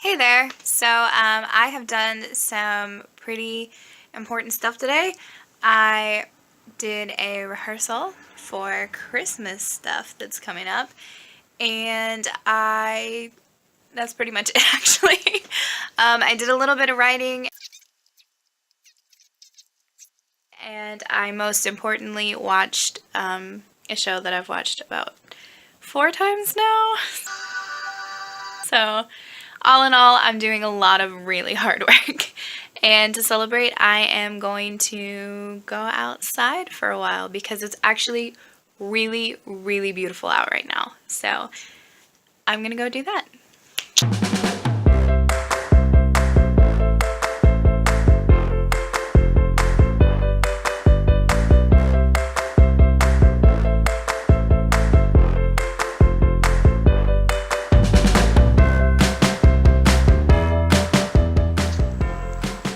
Hey there. I have done some pretty important stuff today. I did a rehearsal for Christmas stuff that's coming up, and that's pretty much it actually. I did a little bit of writing, and I most importantly watched a show that I've watched about 4 times now. So all in all, I'm doing a lot of really hard work. And to celebrate, I am going to go outside for a while because it's actually really, really beautiful out right now. So I'm gonna go do that.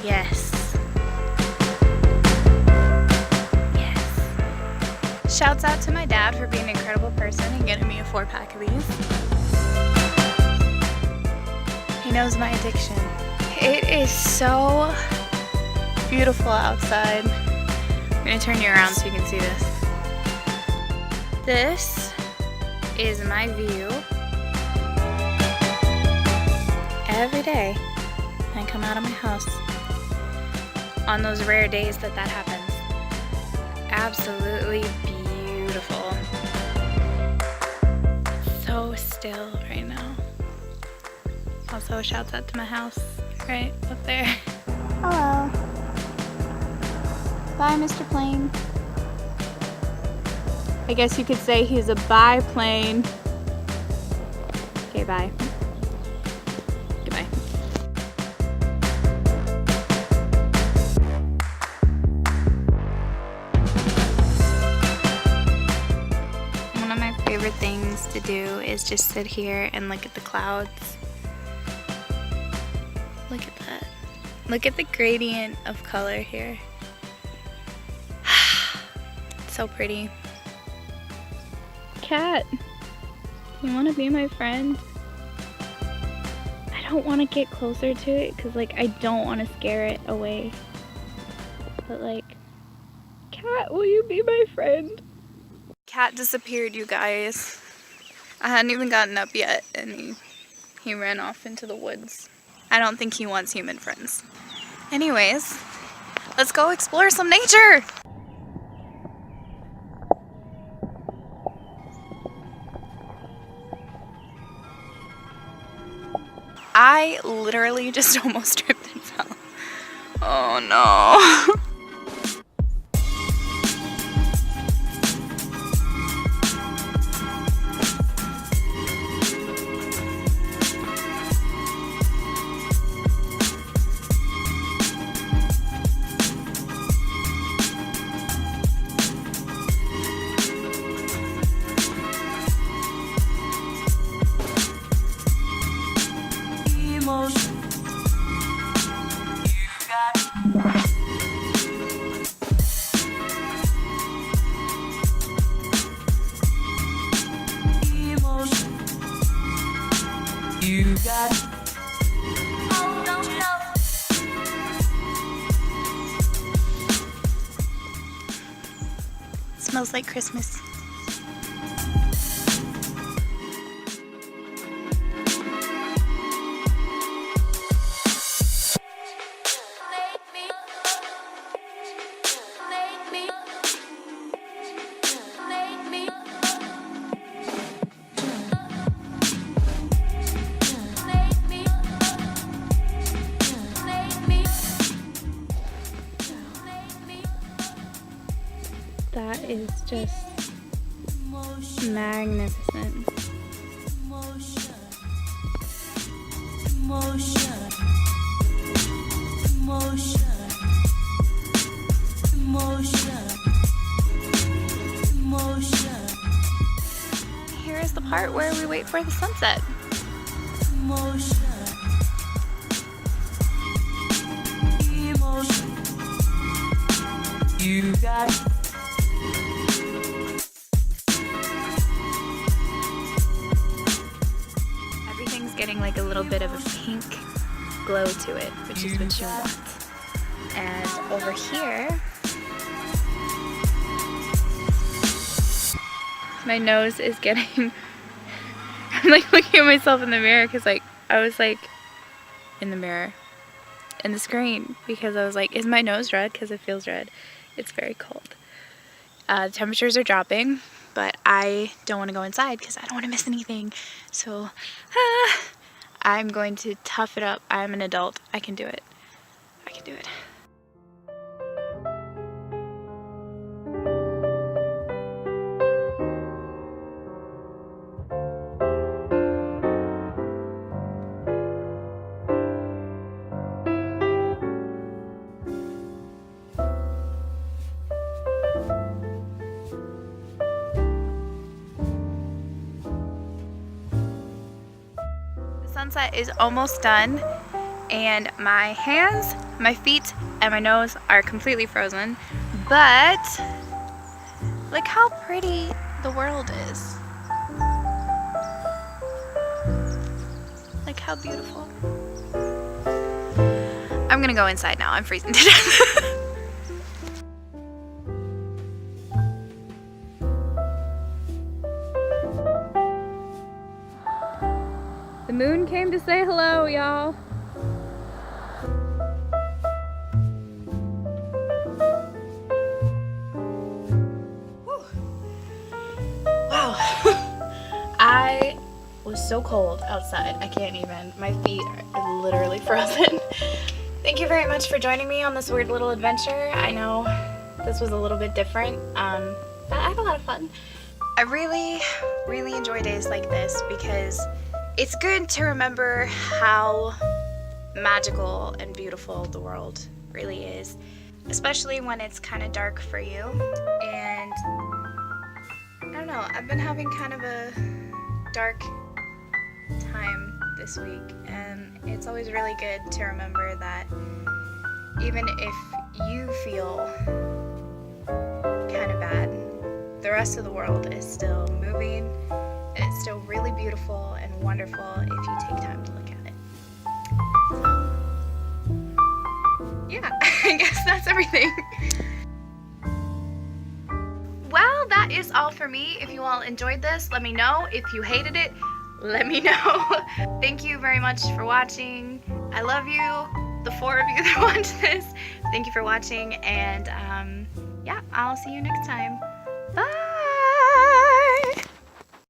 Yes. Yes. Shouts out to my dad for being an incredible person and getting me a 4-pack of these. He knows my addiction. It is so beautiful outside. I'm gonna turn you around so you can see this. This is my view every day when I come out of my house on those rare days that happens. Absolutely beautiful. It's so still right now. Also, shouts out to my house right up there. Hello. Bye, Mr. Plane. I guess you could say he's a biplane. Okay, bye. Goodbye. One of my favorite things to do is just sit here and look at the clouds. Look at that. Look at the gradient of color here. It's so pretty. Cat, you want to be my friend? I don't want to get closer to it because I don't want to scare it away. But Cat, will you be my friend? Cat disappeared, you guys. I hadn't even gotten up yet and he ran off into the woods. I don't think he wants human friends. Anyways, let's go explore some nature! I literally just almost tripped and fell. Oh no. You got oh, no, no. Smells like Christmas. That is just magnificent. Here is the part where we wait for the sunset. You got everything's getting like a little bit of a pink glow to it, which is what you want. And over here, my nose is getting, I'm like looking at myself in the mirror because like I was like in the mirror, in the screen, because I was like, is my nose red? Because it feels red. It's very cold. The temperatures are dropping, but I don't want to go inside because I don't want to miss anything. So I'm going to tough it up. I'm an adult. I can do it. I can do it. Sunset is almost done, and my hands, my feet, and my nose are completely frozen, but look how pretty the world is. Look how beautiful. I'm gonna go inside now. I'm freezing to death. The moon came to say hello, y'all. Wow. I was so cold outside. I can't even. My feet are literally frozen. Thank you very much for joining me on this weird little adventure. I know this was a little bit different, but I had a lot of fun. I really enjoy days like this because it's good to remember how magical and beautiful the world really is, especially when it's kind of dark for you. And I don't know, I've been having kind of a dark time this week, and it's always really good to remember that even if you feel kind of bad, the rest of the world is still moving. And it's still really beautiful and wonderful if you take time to look at it. So, yeah, I guess that's everything. Well, that is all for me. If you all enjoyed this, let me know. If you hated it, let me know. Thank you very much for watching. I love you, the 4 of you that watch this. Thank you for watching, and yeah, I'll see you next time.